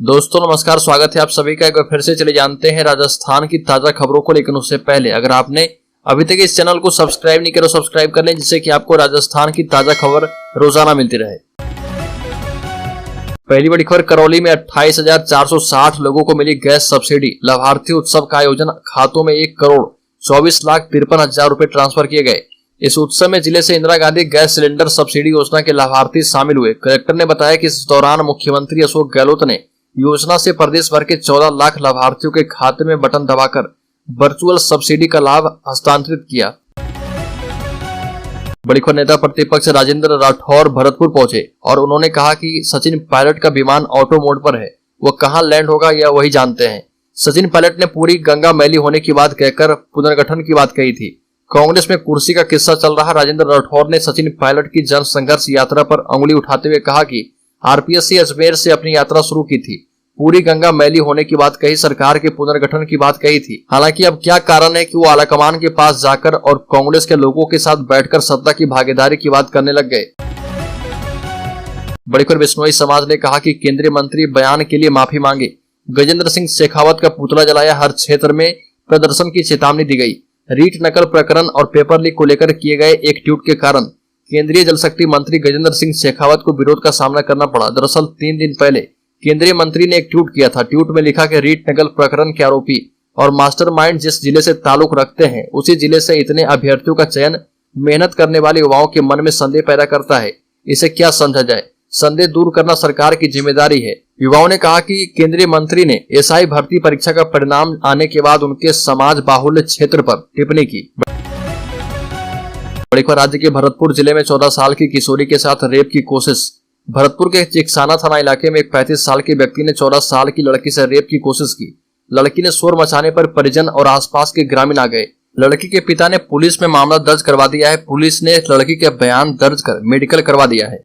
दोस्तों नमस्कार, स्वागत है आप सभी का। एक बार फिर से चले जानते हैं राजस्थान की ताजा खबरों को। लेकिन उससे पहले अगर आपने अभी तक इस चैनल को सब्सक्राइब नहीं किया तो सब्सक्राइब कर लें, जिससे कि आपको राजस्थान की ताजा खबर रोजाना मिलती रहे। पहली बड़ी खबर, करौली में 28,460 लोगों को मिली गैस सब्सिडी। लाभार्थी उत्सव का आयोजन, खातों में 1,24,53,000 रुपए ट्रांसफर किए गए। इस उत्सव में जिले से Indira Gandhi gas cylinder subsidy योजना के लाभार्थी शामिल हुए। कलेक्टर ने बताया कि इस दौरान मुख्यमंत्री अशोक गहलोत ने योजना से प्रदेश भर के 14 लाख लाभार्थियों के खाते में बटन दबाकर वर्चुअल सब्सिडी का लाभ हस्तांतरित किया। बड़ी खबर, नेता प्रतिपक्ष राजेंद्र राठौर भरतपुर पहुंचे और उन्होंने कहा कि सचिन पायलट का विमान ऑटो मोड पर है, वह कहां लैंड होगा यह वही जानते हैं। सचिन पायलट ने पूरी गंगा मैली होने की बात कहकर पुनर्गठन की बात कही थी। कांग्रेस में कुर्सी का किस्सा चल रहा। राजेंद्र राठौर ने सचिन पायलट की जन संघर्ष यात्रा पर अंगुली उठाते हुए कहा कि आरपीएससी अजमेर से अपनी यात्रा शुरू की थी, पूरी गंगा मैली होने की बात कही, सरकार के पुनर्गठन की बात कही थी। हालांकि अब क्या कारण है कि वो आलाकमान के पास जाकर और कांग्रेस के लोगों के साथ बैठकर सत्ता की भागीदारी की बात करने लग गए। बड़ी खबर, बिश्नोई समाज ने कहा कि केंद्रीय मंत्री बयान के लिए माफी मांगे। गजेंद्र सिंह शेखावत का पुतला जलाया, हर क्षेत्र में प्रदर्शन की चेतावनी दी गई। रीट नकल प्रकरण और पेपर लीक को लेकर किए गए एक ट्वीट के कारण केंद्रीय जल शक्ति मंत्री गजेंद्र सिंह शेखावत को विरोध का सामना करना पड़ा। दरअसल 3 दिन पहले केंद्रीय मंत्री ने एक ट्वीट किया था। ट्वीट में लिखा कि रीट नकल प्रकरण के आरोपी और मास्टरमाइंड जिस जिले से ताल्लुक रखते हैं, उसी जिले से इतने अभ्यर्थियों का चयन मेहनत करने वाले युवाओं के मन में संदेह पैदा करता है। इसे क्या समझा जाए? संदेह दूर करना सरकार की जिम्मेदारी है। युवाओं ने कहा कि केंद्रीय मंत्री ने एसआई भर्ती परीक्षा का परिणाम आने के बाद उनके समाज बाहुल्य क्षेत्र पर टिप्पणी की। बड़ी खबर, राज्य के भरतपुर जिले में 14 साल की किशोरी के साथ रेप की कोशिश। भरतपुर के चिकसाना थाना इलाके में एक 35 साल के व्यक्ति ने 14 साल की लड़की से रेप की कोशिश की। लड़की ने शोर मचाने पर परिजन और आसपास के ग्रामीण आ गए। लड़की के पिता ने पुलिस में मामला दर्ज करवा दिया है। पुलिस ने लड़की के बयान दर्ज कर मेडिकल करवा दिया है।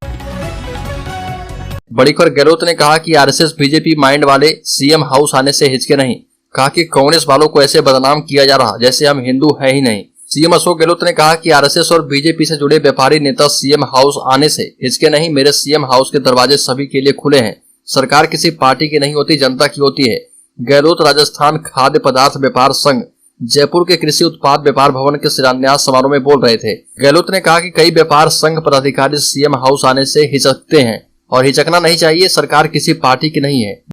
बड़ी खबर, गहलोत ने कहा कि आरएसएस बीजेपी माइंड वाले सीएम हाउस आने से हिचके नहीं। कहा कि कांग्रेस वालों को ऐसे बदनाम किया जा रहा जैसे हम हिंदू है ही नहीं। सीएम अशोक गहलोत ने कहा कि आरएसएस और बीजेपी से जुड़े व्यापारी नेता सीएम हाउस आने से हिचके नहीं। मेरे सीएम हाउस के दरवाजे सभी के लिए खुले हैं। सरकार किसी पार्टी की नहीं होती, जनता की होती है। गहलोत राजस्थान खाद्य पदार्थ व्यापार संघ जयपुर के कृषि उत्पाद व्यापार भवन के शिलान्यास समारोह में बोल रहे थे। गहलोत ने कहा कि कई व्यापार संघ पदाधिकारी सीएम हाउस आने से हिचकते हैं और हिचकना नहीं चाहिए, सरकार किसी पार्टी की नहीं है।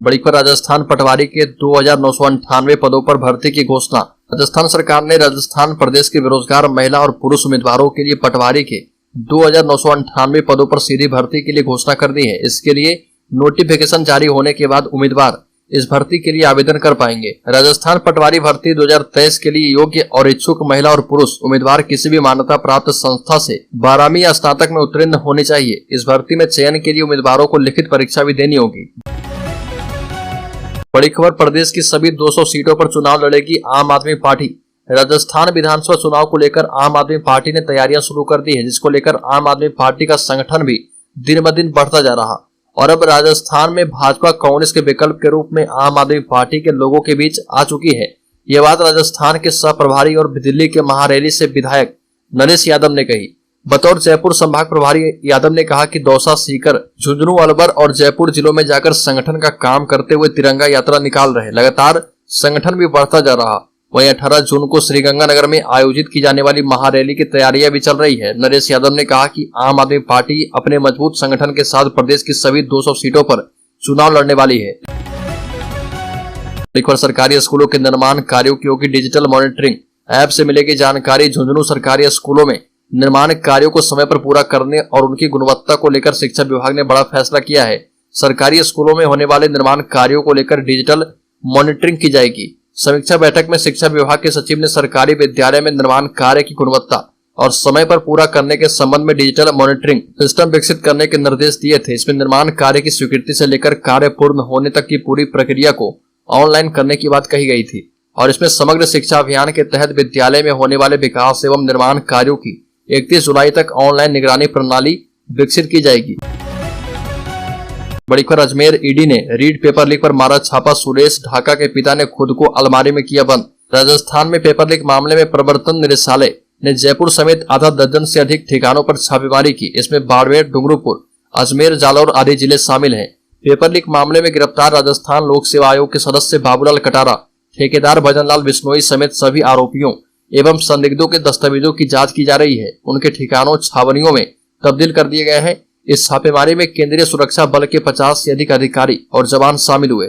बड़ी खबर, राजस्थान पटवारी के 2,998 पदों पर भर्ती की घोषणा। राजस्थान सरकार ने राजस्थान प्रदेश के बेरोजगार महिला और पुरुष उम्मीदवारों के लिए पटवारी के 2,998 पदों पर सीधी भर्ती के लिए घोषणा कर दी है। इसके लिए नोटिफिकेशन जारी होने के बाद उम्मीदवार इस भर्ती के लिए आवेदन कर पाएंगे। राजस्थान पटवारी भर्ती 2023 के लिए योग्य और इच्छुक महिला और पुरुष उम्मीदवार किसी भी मान्यता प्राप्त संस्था से 12वीं या स्नातक में उत्तीर्ण होने चाहिए। इस भर्ती में चयन के लिए उम्मीदवारों को लिखित परीक्षा भी देनी होगी। बड़ी खबर, प्रदेश की सभी 200 सीटों पर चुनाव लड़ेगी आम आदमी पार्टी। राजस्थान विधानसभा चुनाव को लेकर आम आदमी पार्टी ने तैयारियां शुरू कर दी है, जिसको लेकर आम आदमी पार्टी का संगठन भी दिन ब दिन बढ़ता जा रहा और अब राजस्थान में भाजपा कांग्रेस के विकल्प के रूप में आम आदमी पार्टी के लोगों के बीच आ चुकी है। यह बात राजस्थान के सह प्रभारी और दिल्ली के महारैली से विधायक नरेश यादव ने कही। बतौर जयपुर संभाग प्रभारी यादव ने कहा कि दौसा, सीकर, झुंझुनू, अलवर और जयपुर जिलों में जाकर संगठन का काम करते हुए तिरंगा यात्रा निकाल रहे। लगातार संगठन भी बढ़ता जा रहा। वहीं 18 जून को श्रीगंगानगर में आयोजित की जाने वाली महारैली की तैयारियां भी चल रही है। नरेश यादव ने कहा कि आम आदमी पार्टी अपने मजबूत संगठन के साथ प्रदेश की सभी 200 सीटों पर चुनाव लड़ने वाली है। सरकारी स्कूलों के निर्माण कार्यों की होगी डिजिटल मॉनिटरिंग, ऐप से मिलेगी जानकारी। झुंझुनू सरकारी स्कूलों में निर्माण कार्यों को समय पर पूरा करने और उनकी गुणवत्ता को लेकर शिक्षा विभाग ने बड़ा फैसला किया है। सरकारी स्कूलों में होने वाले निर्माण कार्यों को लेकर डिजिटल मॉनिटरिंग की जाएगी। समीक्षा बैठक में शिक्षा विभाग के सचिव ने सरकारी विद्यालय में निर्माण कार्य की गुणवत्ता और समय पर पूरा करने के संबंध में डिजिटल मॉनिटरिंग सिस्टम विकसित करने के निर्देश दिए थे। इसमें निर्माण कार्य की स्वीकृति से लेकर कार्य पूर्ण होने तक की पूरी प्रक्रिया को ऑनलाइन करने की बात कही गई थी और इसमें समग्र शिक्षा अभियान के तहत विद्यालय में होने वाले विकास एवं निर्माण कार्यों की 31 जुलाई तक ऑनलाइन निगरानी प्रणाली विकसित की जाएगी। बड़ी खबर, अजमेर ईडी ने रीड पेपर लीक पर मारा छापा। सुरेश ढाका के पिता ने खुद को अलमारी में किया बंद। राजस्थान में पेपर लीक मामले में प्रवर्तन निदेशालय ने जयपुर समेत आधा दर्जन से अधिक ठिकानों पर छापेमारी की। इसमें बाड़मेर, डूंगरपुर, अजमेर, जालौर आदि जिले शामिल हैं। पेपर लीक मामले में गिरफ्तार राजस्थान लोक सेवा आयोग के सदस्य बाबूलाल कटारा, ठेकेदार भजनलाल बिश्नोई समेत सभी आरोपियों एवं संदिग्धों के दस्तावेजों की जांच की जा रही है। उनके ठिकानों छावनियों में तब्दील कर दिए गए हैं। इस छापेमारी में केंद्रीय सुरक्षा बल के 50 से अधिक अधिकारी और जवान शामिल हुए।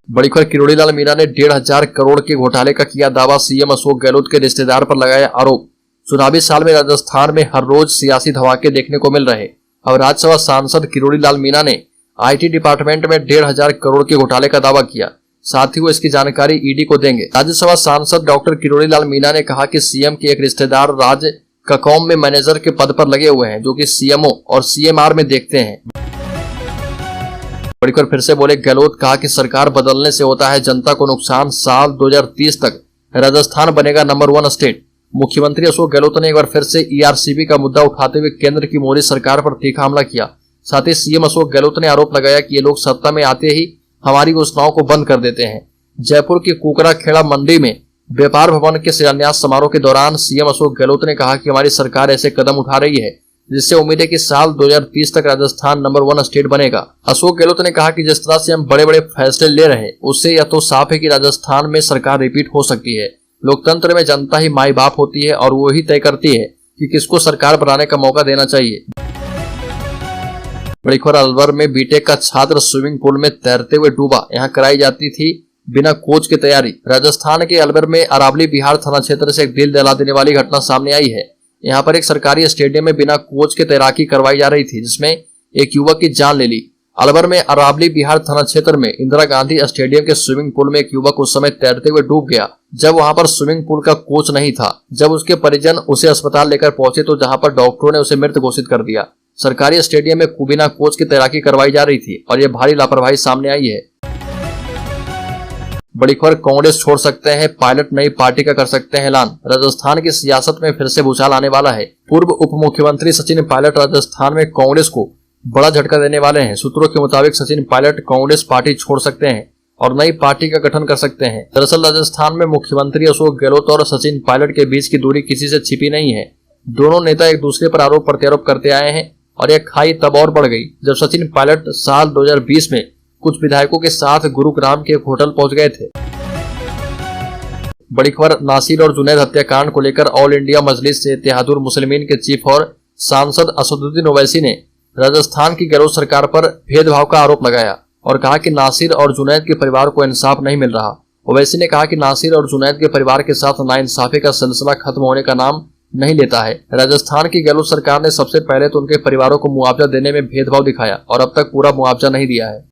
बड़ी खबर, किरोड़ी लाल मीणा ने 1,500 करोड़ के घोटाले का किया दावा, सीएम अशोक गहलोत के रिश्तेदार पर लगाया आरोप। चुनावी साल में राजस्थान में हर रोज सियासी धमाके देखने को मिल रहे। अब राज्यसभा सांसद किरोड़ी लाल मीणा ने आईटी डिपार्टमेंट में 1,500 करोड़ के घोटाले का दावा किया। साथ ही वो इसकी जानकारी ईडी को देंगे। राज्यसभा सांसद डॉक्टर किरोड़ी लाल मीणा ने कहा कि सीएम के एक रिश्तेदार राज्य ककॉम में मैनेजर के पद पर लगे हुए हैं, जो कि सीएमओ और सीएमआर में देखते हैं। बड़ीकर फिर से बोले गहलोत, कहा कि सरकार बदलने से होता है जनता को नुकसान। साल 2030 तक राजस्थान बनेगा नंबर 1 स्टेट। मुख्यमंत्री अशोक गहलोत ने एक बार फिर से ईआरसीबी का मुद्दा उठाते हुए केंद्र की मोदी सरकार पर तीखा हमला किया। साथ ही सीएम अशोक गहलोत ने आरोप लगाया कि ये लोग सत्ता में आते ही हमारी घोषणाओं को बंद कर देते हैं। जयपुर की कुकरा खेड़ा मंडी में व्यापार भवन के शिलान्यास समारोह के दौरान सीएम अशोक गहलोत ने कहा कि हमारी सरकार ऐसे कदम उठा रही है जिससे उम्मीद है कि साल 2030 तक राजस्थान नंबर 1 स्टेट बनेगा। अशोक गहलोत ने कहा कि जिस तरह से हम बड़े बड़े फैसले ले रहे हैं, उससे यह तो साफ है कि राजस्थान में सरकार रिपीट हो सकती है। लोकतंत्र में जनता ही माई बाप होती है और वो ही तय करती है कि किसको सरकार बनाने का मौका देना चाहिए। बड़ी खबर, अलवर में बीटेक का छात्र स्विमिंग पूल में तैरते हुए डूबा। यहाँ कराई जाती थी बिना कोच की तैयारी। राजस्थान के अलवर में अरावली बिहार थाना क्षेत्र से एक दिल दहला देने वाली घटना सामने आई है। यहाँ पर एक सरकारी स्टेडियम में बिना कोच के तैराकी करवाई जा रही थी, जिसमें एक युवक की जान ले ली। अलवर में अरावली बिहार थाना क्षेत्र में इंदिरा गांधी स्टेडियम के स्विमिंग पूल में एक युवक उस समय तैरते हुए डूब गया, जब वहां पर स्विमिंग पूल का कोच नहीं था। जब उसके परिजन उसे अस्पताल लेकर पहुंचे तो जहां पर डॉक्टरों ने उसे मृत घोषित कर दिया। सरकारी स्टेडियम में बिना कोच की तैराकी करवाई जा रही थी और यह भारी लापरवाही सामने आई है। बड़ी खबर, कांग्रेस छोड़ सकते हैं पायलट, नई पार्टी का कर सकते हैं ऐलान। राजस्थान की सियासत में फिर से भूचाल आने वाला है। पूर्व उप मुख्यमंत्री सचिन पायलट राजस्थान में कांग्रेस को बड़ा झटका देने वाले हैं। सूत्रों के मुताबिक सचिन पायलट कांग्रेस पार्टी छोड़ सकते हैं और नई पार्टी का गठन कर सकते हैं। दरअसल राजस्थान में मुख्यमंत्री अशोक गहलोत और सचिन पायलट के बीच की दूरी किसी से छिपी नहीं है। दोनों नेता एक दूसरे पर आरोप प्रत्यारोप करते आए हैं और यह खाई तब और बढ़ गई जब सचिन पायलट साल 2020 में कुछ विधायकों के साथ गुरुग्राम के एक होटल पहुंच गए थे। बड़ी खबर, नासिर और जुनैद हत्याकांड को लेकर ऑल इंडिया मजलिस से इत्तेहादुल मुस्लिमीन के चीफ और सांसद असदुद्दीन ओवैसी ने राजस्थान की गहलोत सरकार पर भेदभाव का आरोप लगाया और कहा कि नासिर और जुनैद के परिवार को इंसाफ नहीं मिल रहा। ओवैसी ने कहा कि नासिर और जुनैद के परिवार के साथ नाइंसाफी का सिलसिला खत्म होने का नाम नहीं लेता है। राजस्थान की गहलोत सरकार ने सबसे पहले तो उनके परिवारों को मुआवजा देने में भेदभाव दिखाया और अब तक पूरा मुआवजा नहीं दिया है।